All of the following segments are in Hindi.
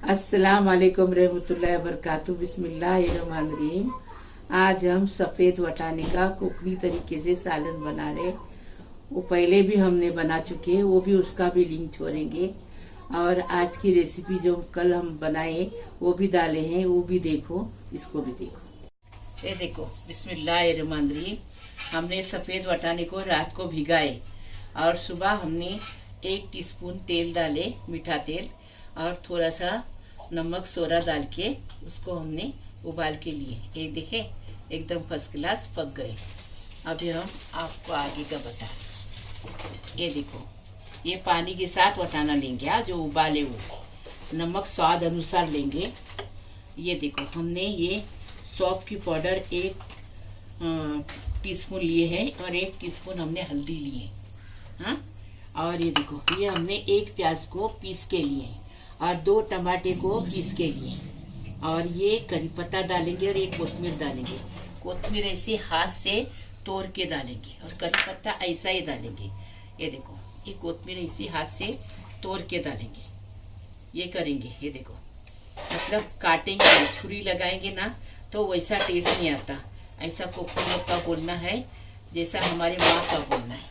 अस्सलाम वालेकुम रहमतुल्लाहि व बरकातुहू। बिस्मिल्लाहिर्रहमानिर्रहीम। आज हम सफेद वटाने का कोकनी तरीके से सालन बना रहे। वो पहले भी हमने बना चुके हैं, वो भी उसका भी लिंक छोड़ेंगे। और आज की रेसिपी जो कल हम बनाए वो भी डाले हैं, वो भी देखो, इसको भी देखो। ये देखो, बिस्मिल्लाहिर्रहमानिर्रहीम। हमने सफेद वटाने को रात को भिगाए और सुबह हमने 1 टीस्पून तेल डाले, मीठा तेल, और थोड़ा सा नमक सोडा डाल के उसको हमने उबाल के लिए। ये देखे, एकदम फर्स्ट क्लास पक गए। अभी हम आपको आगे का बता रहे। ये देखो, ये पानी के साथ वटाना लेंगे, जो उबाले हुए। नमक स्वाद अनुसार लेंगे। ये देखो, हमने ये सौंफ की पाउडर 1 टीस्पून लिए हैं और 1 टीस्पून हमने हल्दी लिए। हाँ, और ये देखो, ये हमने 1 प्याज को पीस के लिए और 2 टमाटे को पीस के लिए, और ये करी पत्ता डालेंगे और 1 कोतमीर डालेंगे। कोतमीर ऐसे हाथ से तोड़ के डालेंगे और करी पत्ता ऐसा ही डालेंगे। ये देखो, ये कोतमीर ऐसे हाथ से तोड़ के डालेंगे। ये करेंगे, ये देखो, मतलब काटेंगे, छुरी लगाएंगे ना तो वैसा टेस्ट नहीं आता। ऐसा कोकनी लोग का बोलना है, जैसा हमारे माँ का बोलना है।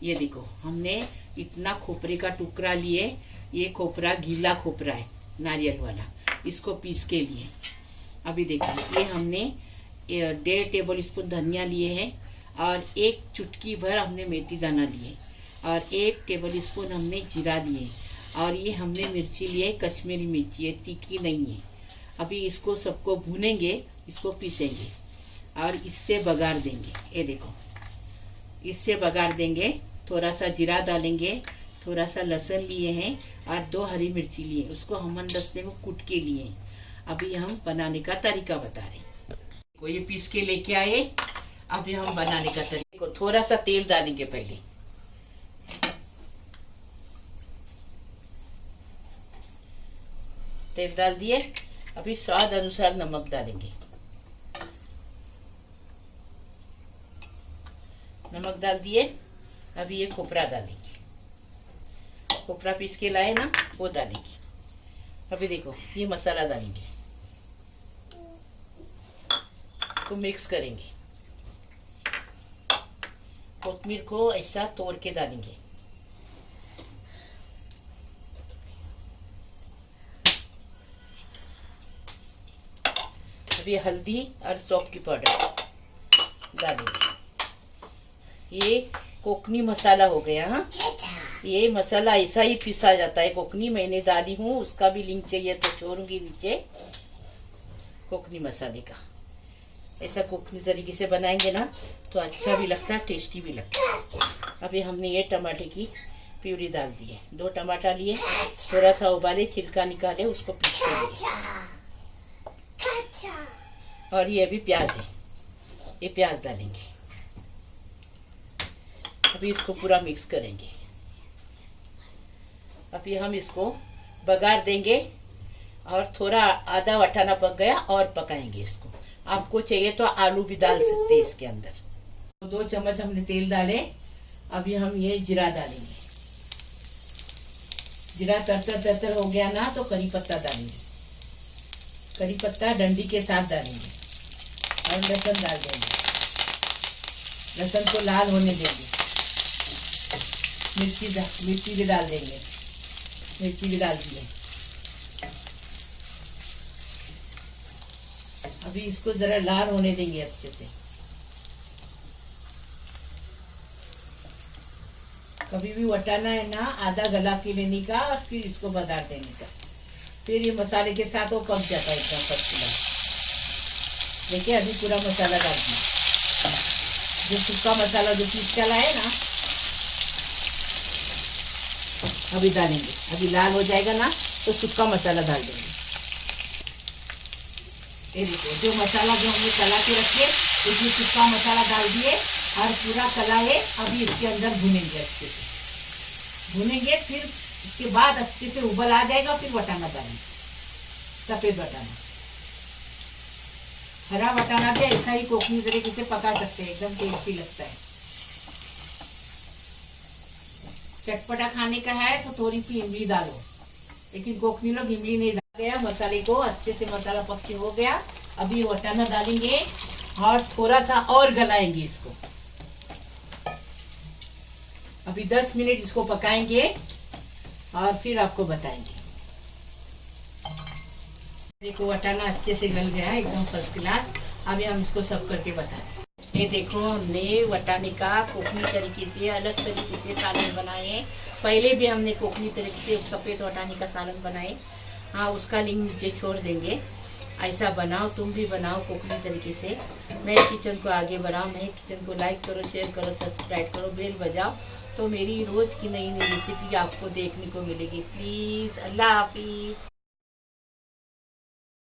ये देखो, हमने इतना खोपरे का टुकड़ा लिए। ये खोपरा गीला खोपरा है, नारियल वाला, इसको पीस के लिए। अभी देखिए, ये हमने 1.5 टेबल स्पून धनिया लिए हैं और 1 चुटकी भर हमने मेथी दाना लिए और 1 टेबल स्पून हमने जीरा लिए, और ये हमने मिर्ची लिए, कश्मीरी मिर्ची है, तीखी नहीं है। अभी इसको सबको भूनेंगे, इसको पीसेंगे और इससे बघार देंगे। ये देखो, इससे बघार देंगे। थोड़ा सा जीरा डालेंगे, थोड़ा सा लहसुन लिए हैं और 2 हरी मिर्ची लिए, उसको हमन दस्ते में कूट के लिए। अभी हम बनाने का तरीका बता रहे। को ये पीस के लेके आए। अभी हम बनाने का तरीका, थोड़ा सा तेल डालेंगे पहले। तेल डाल दिए। अभी स्वाद अनुसार नमक डालेंगे। नमक डाल दिए। अभी ये खोपरा डालेंगे, खोपरा पीस के लाए ना, वो डालेंगे। अभी देखो, ये मसाला डालेंगे, तो मिक्स करेंगे। कोतमीर को ऐसा तोड़ के डालेंगे। अभी हल्दी और सौंफ की पाउडर डालेंगे। ये कोकनी मसाला हो गया। हाँ, ये मसाला ऐसा ही पिसा जाता है। कोकनी मैंने डाली हूँ, उसका भी लिंक चाहिए तो छोड़ूंगी नीचे। कोकनी मसाले का ऐसा कोकनी तरीके से बनाएंगे ना तो अच्छा भी लगता है, टेस्टी भी लगता है। अभी हमने ये टमाटे की प्यूरी डाल दी है। 2 टमाटर लिए, थोड़ा सा उबाले, छिलका निकाले, उसको पीस के लिए। और ये अभी प्याज है, ये प्याज डालेंगे। अभी इसको पूरा मिक्स करेंगे। अभी हम इसको बघार देंगे और थोड़ा आधा वटाना पक गया और पकाएंगे इसको। आपको चाहिए तो आलू भी डाल सकते हैं इसके अंदर। 2 चम्मच हमने तेल डाले। अभी हम ये जीरा डालेंगे। जीरा तरतर हो गया ना तो करी पत्ता डालेंगे। करी पत्ता डंडी के साथ डालेंगे और लहसुन डाल देंगे। लहसुन को लाल होने देंगे। मिर्ची भी डाल देंगे। मिर्ची भी डाल दिए। अभी इसको जरा लाल होने देंगे अच्छे से। कभी भी वटाना है ना, आधा गला के लेने का और फिर इसको बघार देने का। फिर ये मसाले के साथ वो पक जाता है एकदम फर्स्ट क्लास। देखिए, अभी पूरा मसाला डाल दिया। जो सूखा मसाला जो पीस के लाए ना, अभी डालेंगे। अभी लाल हो जाएगा ना तो सूखा मसाला डाल देंगे। ये देखो, जो मसाला जो हमने कला के रखे, उसमें सूखा मसाला डाल दिए और पूरा कला है। अभी इसके अंदर भूनेंगे, अच्छे से भूनेंगे। फिर इसके बाद अच्छे से उबल आ जाएगा, फिर वटाना डालेंगे, सफेद वटाना। हरा वटाना भी ऐसा ही कोकनी तरीके से पका सकते हैं, एकदम टेस्टी लगता है। चटपटा खाने का है तो थोड़ी सी इमली डालो, लेकिन कोकनी लोग इमली नहीं डालते। गया मसाले को अच्छे से, मसाला पक्के हो गया। अभी वटाना डालेंगे और थोड़ा सा और गलाएंगे इसको। अभी 10 मिनट इसको पकाएंगे और फिर आपको बताएंगे। देखो वटाना अच्छे से गल गया है, एकदम फर्स्ट क्लास। अभी हम इसको सर्व करके बताएं। ये देखो हमने वटाने का कोकनी तरीके से, अलग तरीके से सालन बनाए हैं। पहले भी हमने कोकनी तरीके से सफ़ेद वटाने का सालन बनाए, हाँ उसका लिंक नीचे छोड़ देंगे। ऐसा बनाओ, तुम भी बनाओ कोकनी तरीके से। मैं किचन को आगे बढ़ाओ, मैं किचन को लाइक करो, शेयर करो, सब्सक्राइब करो, बेल बजाओ, तो मेरी रोज़ की नई नई रेसिपी आपको देखने को मिलेगी। प्लीज़, अल्लाह हाफिज़।